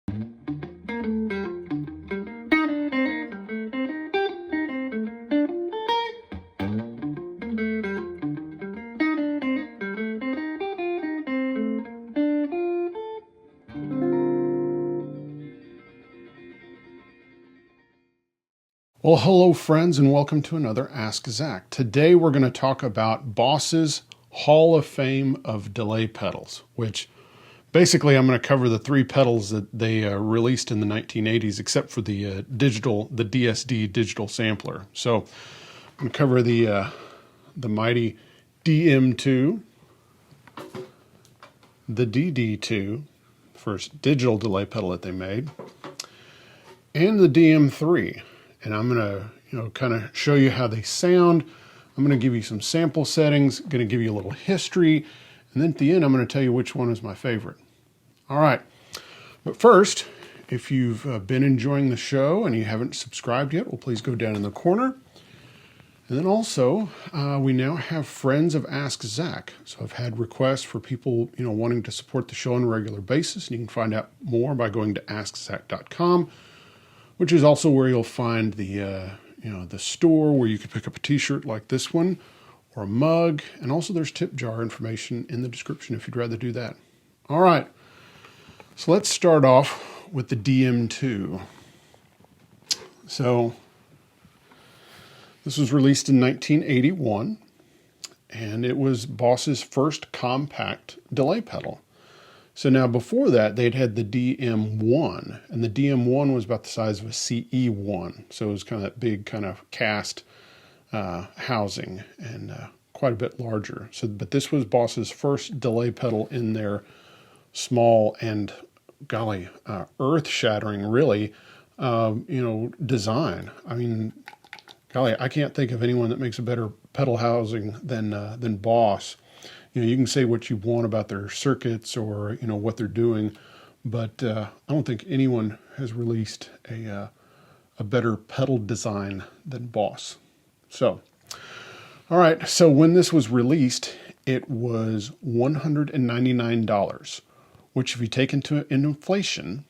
Well, hello friends, and welcome to another Ask Zach. Today we're going to talk about Boss's Hall of Fame of delay pedals, which basically I'm going to cover the three pedals that they released in the 1980s, except for the DSD digital sampler. So I'm going to cover the mighty DM-2, the DD-2, first digital delay pedal that they made, and the DM-3. And I'm going to, kind of show you how they sound. I'm going to give you some sample settings, going to give you a little history, and then at the end, I'm going to tell you which one is my favorite. All right. But first, if you've been enjoying the show and you haven't subscribed yet, well, please go down in the corner. And then also, we now have Friends of Ask Zach. So I've had requests for people, wanting to support the show on a regular basis, and you can find out more by going to askzach.com. which is also where you'll find the store where you can pick up a t-shirt like this one or a mug. And also there's tip jar information in the description if you'd rather do that. All right, so let's start off with the DM-2. So this was released in 1981, and it was Boss's first compact delay pedal. So now before that, they'd had the DM-1, and the DM-1 was about the size of a CE-1. So it was kind of that big kind of cast housing and quite a bit larger. So, but this was Boss's first delay pedal in their small and, golly, earth-shattering, really, design. I mean, golly, I can't think of anyone that makes a better pedal housing than Boss. You can say what you want about their circuits or, what they're doing, but I don't think anyone has released a better pedal design than Boss. So, all right, so when this was released, it was $199, which if you take into inflation,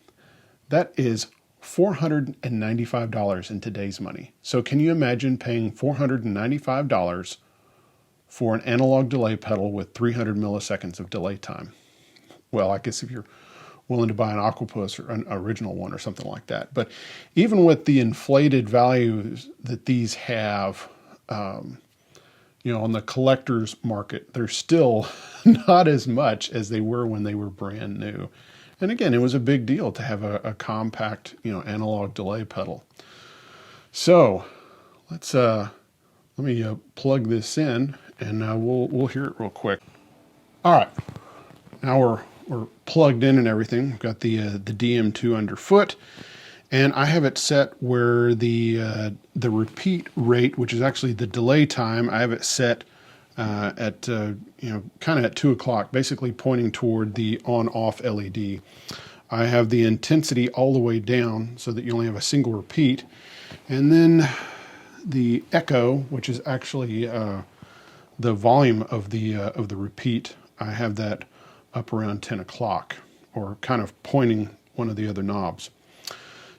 that is $495 in today's money. So can you imagine paying $495 for an analog delay pedal with 300 milliseconds of delay time? Well, I guess if you're willing to buy an Octopus or an original one or something like that. But even with the inflated values that these have, on the collector's market, they're still not as much as they were when they were brand new. And again, it was a big deal to have a compact, analog delay pedal. So let me plug this in, and we'll hear it real quick. All right, now we're plugged in and everything. We've got the DM-2 underfoot, and I have it set where the repeat rate, which is actually the delay time, I have it set at kind of at 2 o'clock, basically pointing toward the on-off LED. I have the intensity all the way down so that you only have a single repeat, and then the echo, which is actually the volume of the repeat, I have that up around 10 o'clock, or kind of pointing one of the other knobs.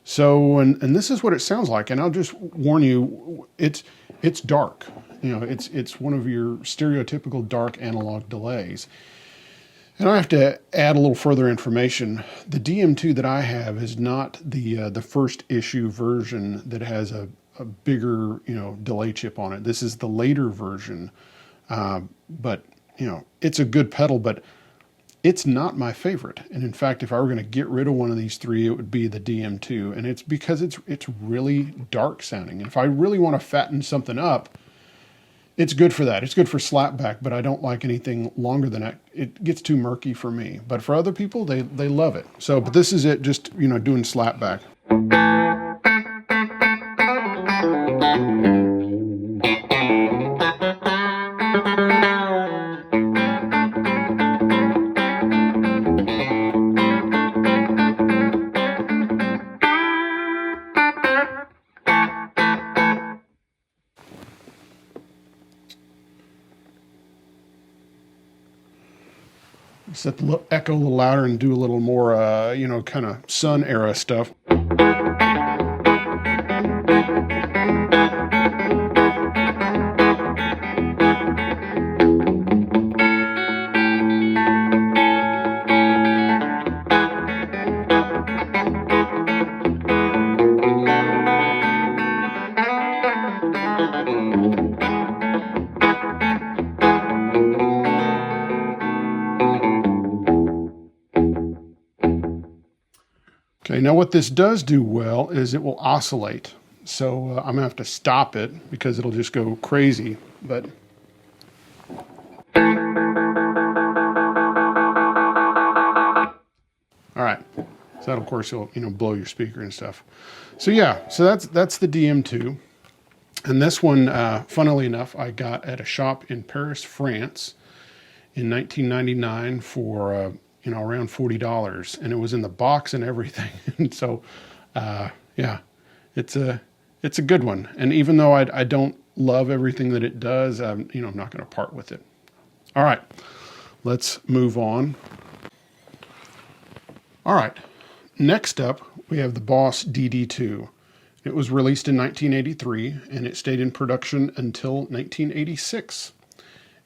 So, and this is what it sounds like, and I'll just warn you, it's dark. It's one of your stereotypical dark analog delays. And I have to add a little further information. The DM-2 that I have is not the first issue version that has a bigger, delay chip on it. This is the later version, but it's a good pedal, but it's not my favorite. And in fact, if I were going to get rid of one of these three, it would be the DM-2, and it's because it's really dark sounding. And if I really want to fatten something up, it's good for that. It's good for slapback, but I don't like anything longer than that. It gets too murky for me. But for other people, they love it. So, but this is it, just doing slapback. set the echo a little louder and do a little more, you know, kind of Sun era stuff. Okay, now what this does do well is it will oscillate. So I'm gonna have to stop it because it'll just go crazy. But all right, so that of course will, you know, blow your speaker and stuff. So yeah, so that's the DM-2, and this one, funnily enough, I got at a shop in Paris, France, in 1999 for you know, around $40, and it was in the box and everything. And so, yeah, it's a good one. And even though I don't love everything that it does, you know, I'm not going to part with it. All right, let's move on. All right, next up we have the Boss DD-2. It was released in 1983, and it stayed in production until 1986.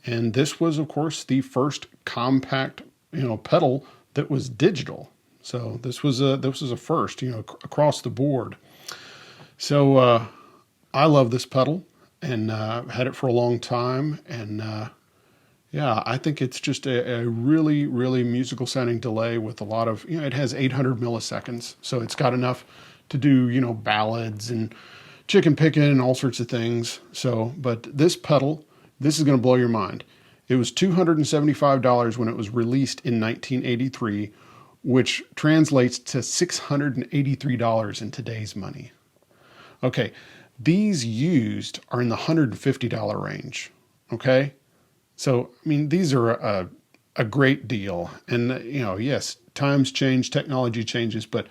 And this was, of course, the first compact, you know, pedal that was digital. So this was a first, you know, across the board. So I love this pedal, and had it for a long time. And yeah, I think it's just a really, really musical sounding delay with a lot of, you know, it has 800 milliseconds. So it's got enough to do, you know, ballads and chicken picking and all sorts of things. So, but this pedal, this is going to blow your mind. It was $275 when it was released in 1983, which translates to $683 in today's money. Okay, these used are in the $150 range, okay? So, I mean, these are a great deal. And, you know, yes, times change, technology changes, but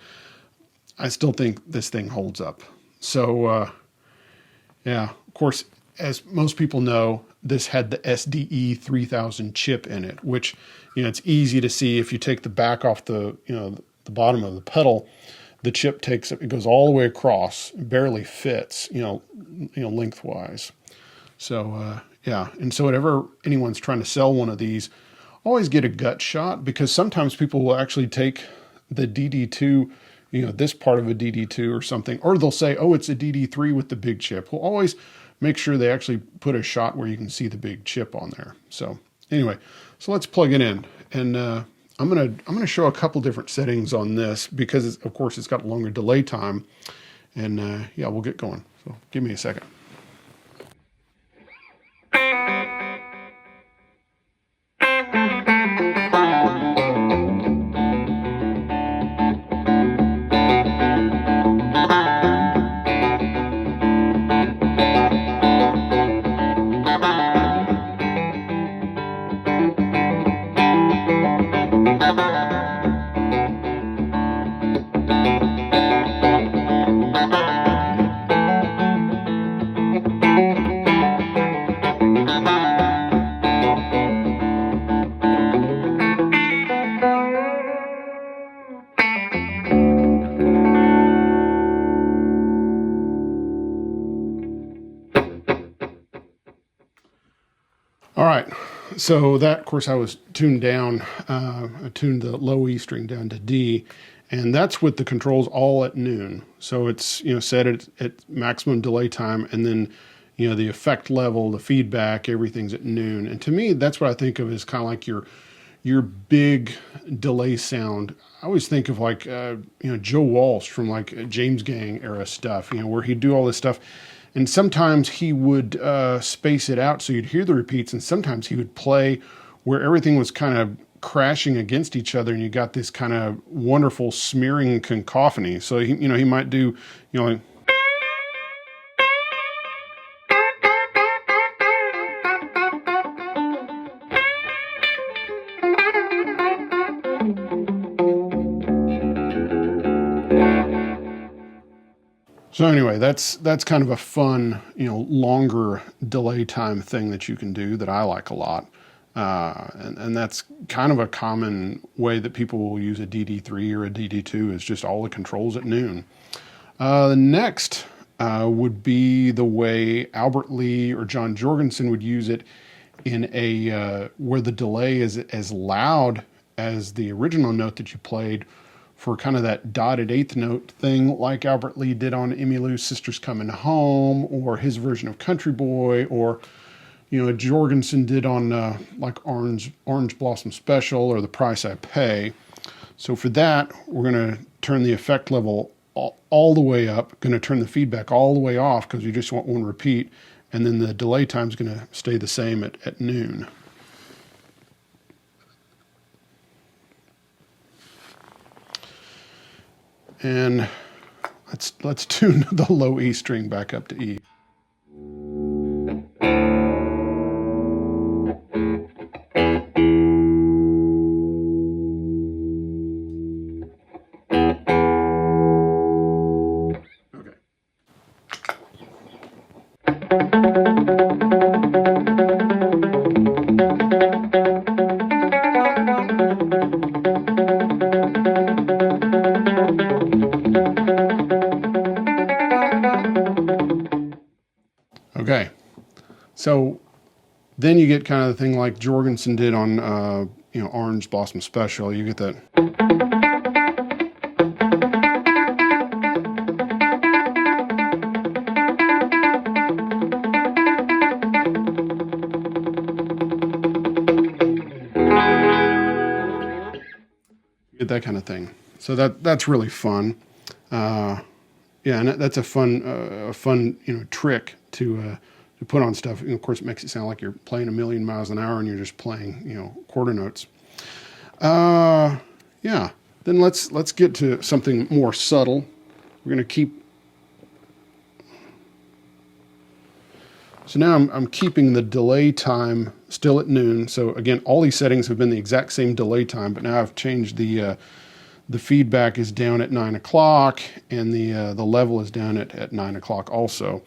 I still think this thing holds up. So, yeah, of course, as most people know, this had the SDE 3000 chip in it, which, you know, it's easy to see if you take the back off the, you know, the bottom of the pedal, the chip takes, it goes all the way across, barely fits, you know, lengthwise. So, yeah. And so whenever anyone's trying to sell one of these, always get a gut shot, because sometimes people will actually take the DD-2, you know, this part of a DD-2 or something, or they'll say, oh, it's a DD-3 with the big chip. We'll always make sure they actually put a shot where you can see the big chip on there. So anyway, so let's plug it in, and I'm gonna show a couple different settings on this because of course it's got longer delay time, and yeah, we'll get going. So give me a second. All right, so that, of course, I was tuned down. I tuned the low E string down to D, and that's with the controls all at noon. So it's, you know, set at maximum delay time, and then, you know, the effect level, the feedback, everything's at noon. And to me, that's what I think of as kind of like your big delay sound. I always think of like, you know, Joe Walsh from like James Gang era stuff, you know, where he'd do all this stuff. And sometimes he would space it out so you'd hear the repeats, and sometimes he would play where everything was kind of crashing against each other, and you got this kind of wonderful smearing cacophony. So he, you know, he might do, you know, like, so anyway, that's kind of a fun, you know, longer delay time thing that you can do that I like a lot. And that's kind of a common way that people will use a DD-3 or a DD-2, is just all the controls at noon. The next would be the way Albert Lee or John Jorgensen would use it in a where the delay is as loud as the original note that you played, for kind of that dotted eighth note thing, like Albert Lee did on Emmylou's Sister's Coming Home, or his version of Country Boy, or Jorgensen did on like Orange Blossom Special or The Price I Pay. So for that, we're going to turn the effect level all the way up, going to turn the feedback all the way off because you just want one repeat, and then the delay time is going to stay the same at noon. And let's tune the low E string back up to E. Okay, so then you get kind of the thing like Jorgensen did on Orange Blossom Special. You get that. You get that kind of thing. So that's really fun. Yeah, and that's a fun trick to put on stuff. Of course, it makes it sound like you're playing a million miles an hour and you're just playing quarter notes. Yeah. Then let's get to something more subtle. We're going to keep. So now I'm keeping the delay time still at noon. So again, all these settings have been the exact same delay time, but now I've changed the feedback is down at 9 o'clock, and the level is down at 9 o'clock also.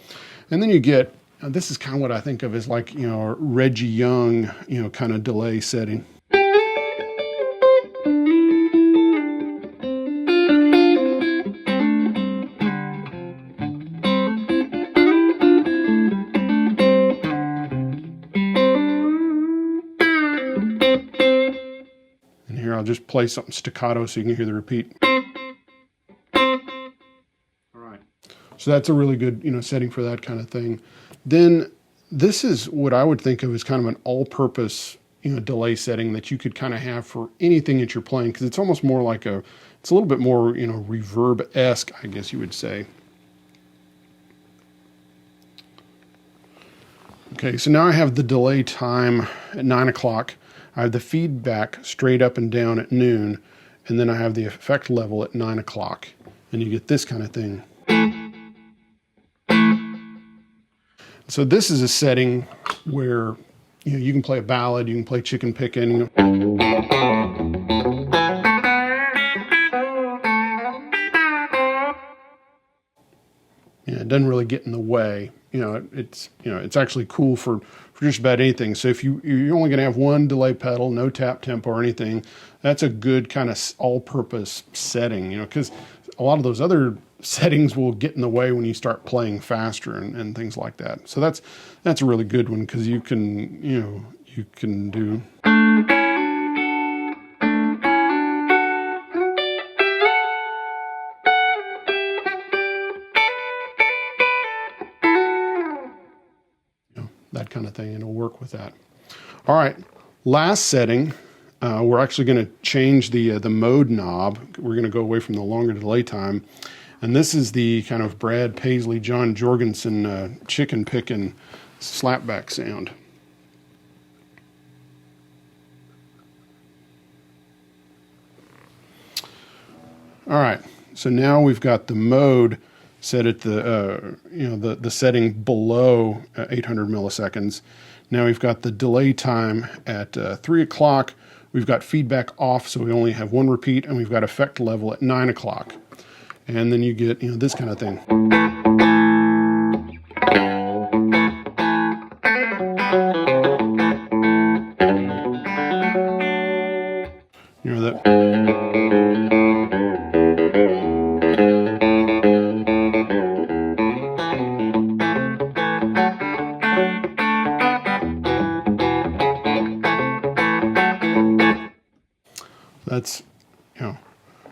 And then you get, this is kind of what I think of as like, Reggie Young, kind of delay setting. And here I'll just play something staccato so you can hear the repeat. So that's a really good, setting for that kind of thing. Then this is what I would think of as kind of an all-purpose, delay setting that you could kind of have for anything that you're playing, because it's almost more like it's a little bit more, reverb-esque, I guess you would say. Okay, so now I have the delay time at 9 o'clock. I have the feedback straight up and down at noon, and then I have the effect level at 9 o'clock, and you get this kind of thing. So this is a setting where you can play a ballad, you can play chicken picking. It doesn't really get in the way. It's actually cool for just about anything. So if you're only going to have one delay pedal, no tap tempo or anything, that's a good kind of all-purpose setting. Because a lot of those other settings will get in the way when you start playing faster and things like that. So that's a really good one, because you can do. That kind of thing, and it'll work with that. All right, last setting, we're actually going to change the mode knob. We're going to go away from the longer delay time. And this is the kind of Brad Paisley, John Jorgensen chicken picking slapback sound. All right, so now we've got the mode set at the setting below 800 milliseconds. Now we've got the delay time at 3 o'clock. We've got feedback off, so we only have one repeat, and we've got effect level at 9 o'clock. And then you get, this kind of thing.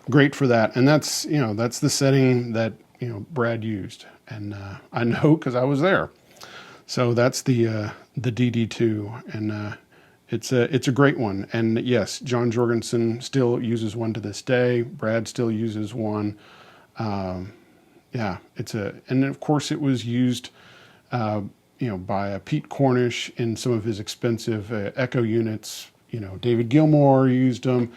great for that. And that's, that's the setting that, Brad used. And I know because I was there. So that's the DD-2, and it's a great one. And yes, John Jorgensen still uses one to this day. Brad still uses one. Yeah, and of course it was used, by Pete Cornish in some of his expensive Echo units. David Gilmour used them.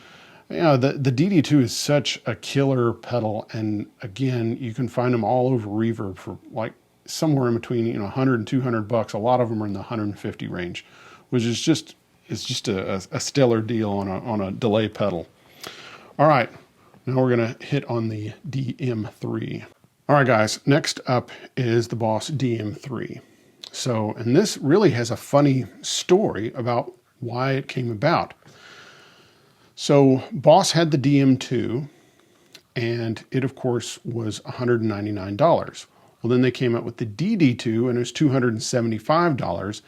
The DD-2 is such a killer pedal, and again, you can find them all over Reverb for like somewhere in between 100 and 200 bucks. A lot of them are in the 150 range, which is just a stellar deal on a delay pedal. All right, now we're gonna hit on the DM-3. All right, guys, next up is the Boss DM-3. So, and this really has a funny story about why it came about. So Boss had the DM-2, and it of course was $199. Well, then they came out with the DD-2, and it was $275,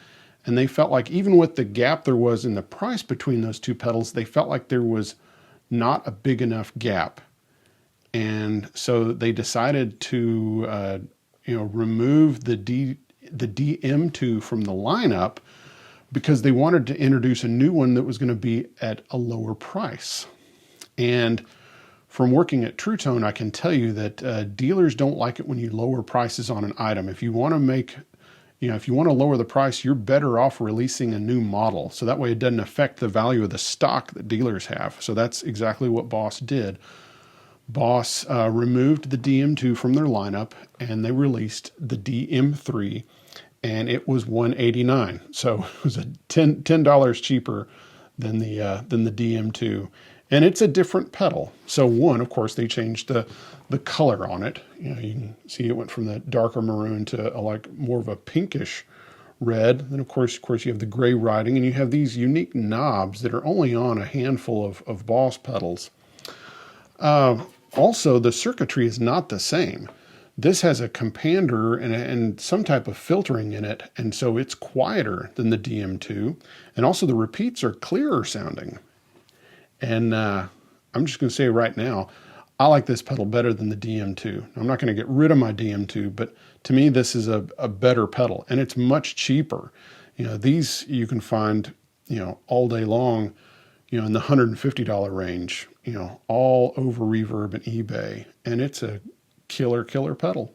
and they felt like even with the gap there was in the price between those two pedals, they felt like there was not a big enough gap. And so they decided to remove the DM-2 from the lineup, because they wanted to introduce a new one that was going to be at a lower price. And from working at True Tone, I can tell you that dealers don't like it when you lower prices on an item. If you want to lower the price, you're better off releasing a new model. So that way it doesn't affect the value of the stock that dealers have. So that's exactly what Boss did. Boss removed the DM-2 from their lineup, and they released the DM-3, and it was $189. So it was $10 cheaper than the DM-2. And it's a different pedal. So one, of course, they changed the color on it. You can see it went from the darker maroon to like more of a pinkish red. Then of course you have the gray writing, and you have these unique knobs that are only on a handful of Boss pedals. Also, the circuitry is not the same. This has a compander and some type of filtering in it, and so it's quieter than the DM-2. And also the repeats are clearer sounding. And I'm just going to say right now, I like this pedal better than the DM-2. I'm not going to get rid of my DM-2, but to me this is a better pedal, and it's much cheaper. These you can find, all day long, in the $150 range, all over Reverb and eBay, and it's a killer pedal.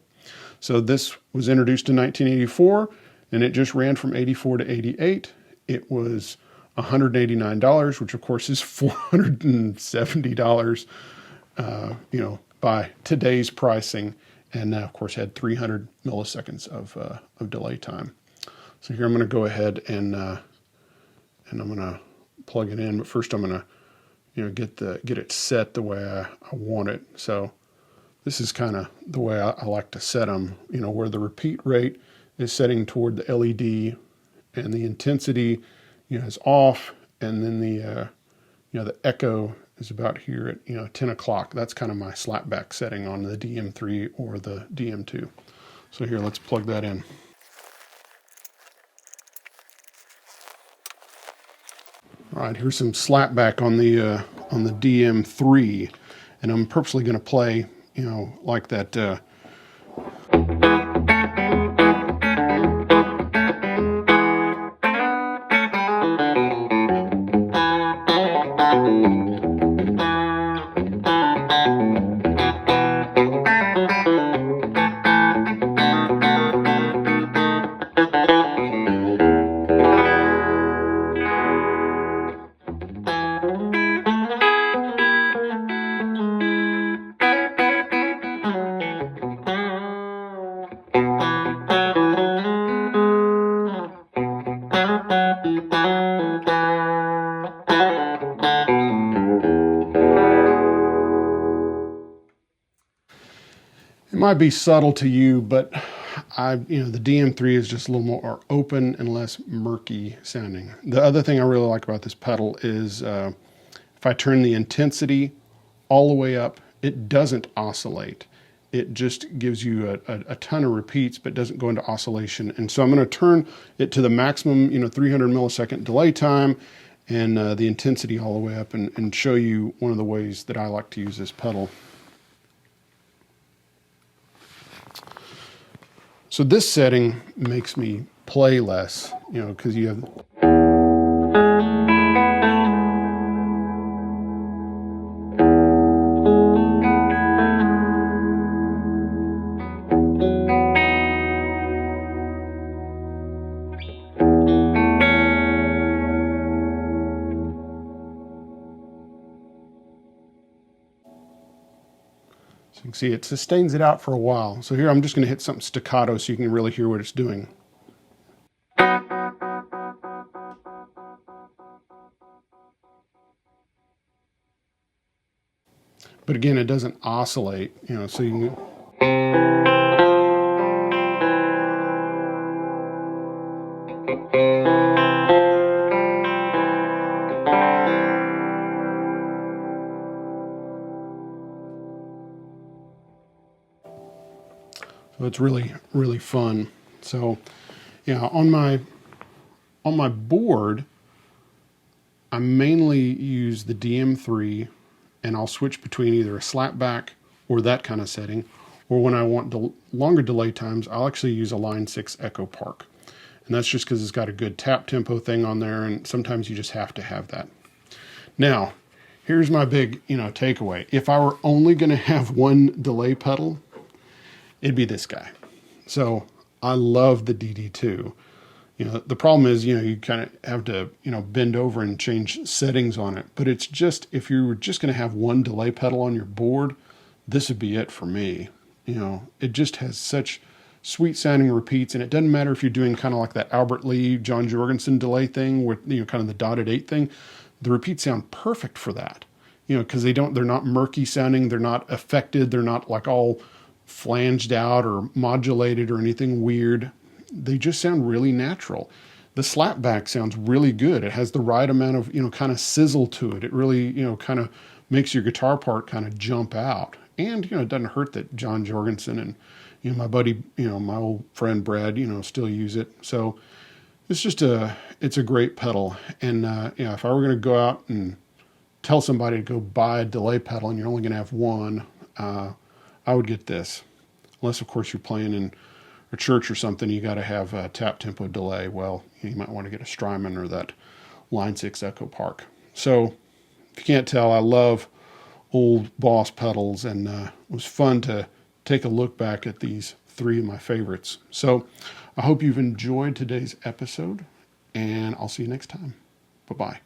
So this was introduced in 1984, and it just ran from 84 to 88. It was $189, which of course is $470, by today's pricing, and of course had 300 milliseconds of delay time. So here I'm going to go ahead and I'm going to plug it in, but first I'm going to get it set the way I want it. So this is kind of the way I like to set them, where the repeat rate is setting toward the LED, and the intensity is off, and then the echo is about here at 10 o'clock. That's kind of my slapback setting on the DM-3 or the DM-2. So here, let's plug that in. All right, here's some slapback on the DM-3, and I'm purposely going to play like that. It might be subtle to you, but the DM-3 is just a little more open and less murky sounding. The other thing I really like about this pedal is if I turn the intensity all the way up, it doesn't oscillate. It just gives you a ton of repeats, but doesn't go into oscillation. And so I'm going to turn it to the maximum, 300 millisecond delay time, and the intensity all the way up, and show you one of the ways that I like to use this pedal. So this setting makes me play less, you know, because you have... So you can see it sustains it out for a while. So here I'm just going to hit something staccato so you can really hear what it's doing. But again, it doesn't oscillate, you know, so you can... So it's really, really fun. So, yeah, on my board, I mainly use the DM-3, and I'll switch between either a slapback or that kind of setting, or when I want longer delay times, I'll actually use a Line 6 Echo Park. And that's just because it's got a good tap tempo thing on there, and sometimes you just have to have that. Now, here's my big, you know, takeaway. If I were only going to have one delay pedal, it'd be this guy. So I love the DD-2. You know, the problem is, you know, you kind of have to, you know, bend over and change settings on it. But it's just, if you were just going to have one delay pedal on your board, this would be it for me. You know, it just has such sweet sounding repeats, and it doesn't matter if you're doing kind of like that Albert Lee, John Jorgensen delay thing with, you know, kind of the dotted 8 thing. The repeats sound perfect for that. You know, because they're not murky sounding, they're not affected, they're not like all flanged out or modulated or anything weird. They just sound really natural. The slapback sounds really good. It has the right amount of, you know, kind of sizzle to it. It really, you know, kind of makes your guitar part kind of jump out. And, you know, it doesn't hurt that John Jorgensen and, you know, my buddy, you know, my old friend Brad, you know, still use it. So it's just it's a great pedal. And, you know, if I were going to go out and tell somebody to go buy a delay pedal and you're only going to have one, I would get this. Unless, of course, you're playing in a church or something, you got to have a tap tempo delay. Well, you might want to get a Strymon or that Line 6 Echo Park. So, if you can't tell, I love old Boss pedals, and it was fun to take a look back at these 3 of my favorites. So, I hope you've enjoyed today's episode, and I'll see you next time. Bye-bye.